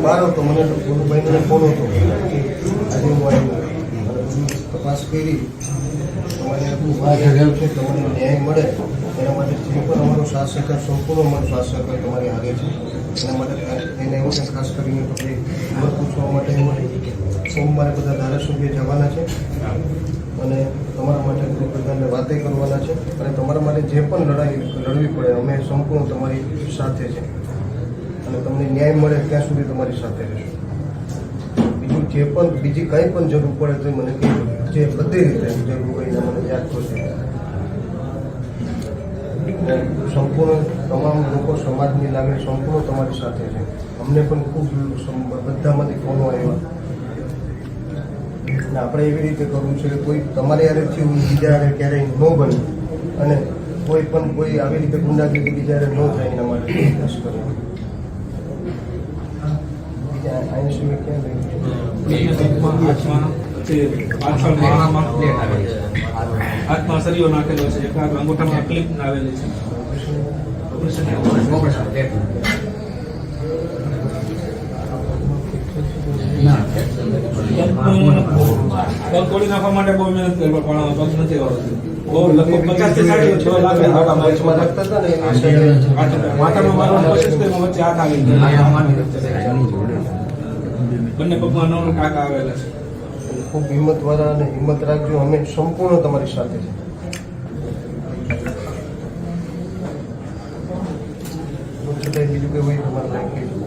બાર હતો મને ગુરુભાઈને ફોન હતો આજે હું આવ્યો તપાસ કરી તમારે આટલું છે તમને ન્યાય મળે એના માટે જે પણ અમારો સાથ સહકાર સંપૂર્ણ અમારો સાથ સહકાર તમારી હારે છે એના માટે એને એવું છે ખાસ કરીને પછી પૂછવા માટે સોમવારે બધા ધારાસભ્ય જવાના છે અને તમારા માટે બધાને વાતે કરવાના છે અને તમારા માટે જે પણ લડવી પડે અમે સંપૂર્ણ તમારી સાથે છે અને તમને ન્યાય મળે ત્યાં સુધી તમારી સાથે રહેશું. બીજું જે પણ બીજી કંઈ પણ જરૂર પડે તો મને કહેજો, જે બધી રીતે જરૂર હોય એને મને યાદ કરજો. સંપૂર્ણ તમામ લોકો સમાજની લાગણી સંપૂર્ણ તમારી સાથે છે. અમને પણ ખૂબ બધામાંથી ફોનો આવ્યા અને આપણે એવી રીતે કરવું છે કે કોઈ તમારે યારે થયું બીજા યારે ક્યારેય ન બને અને કોઈ આવી રીતે ગુંડાગીરી બીજા યારે ન થાય એના માટે પ્રયાસ કરો. બીજા આની સિવાય ક્યાં હાથમાં સરીઓ નાખેલો છે, અંગૂઠામાં ક્લિપ આવેલી છે. પગ તોડી નાખવા માટે બહુ મહેનત કરી પણ પગ નથી આવડતું. બહુ લગભગ 50 થી 60 લાખ માથામાં મારવાની કોશિશ કરી વચ્ચે હાથ આવી ગયા. બંને પગમાં નવ ટાંકા આવેલા છે. ખૂબ હિંમતવાળા અને હિંમત રાખજો. અમે સંપૂર્ણ તમારી સાથે છે. બીજું કંઈ હોય તમારે રાખીએ.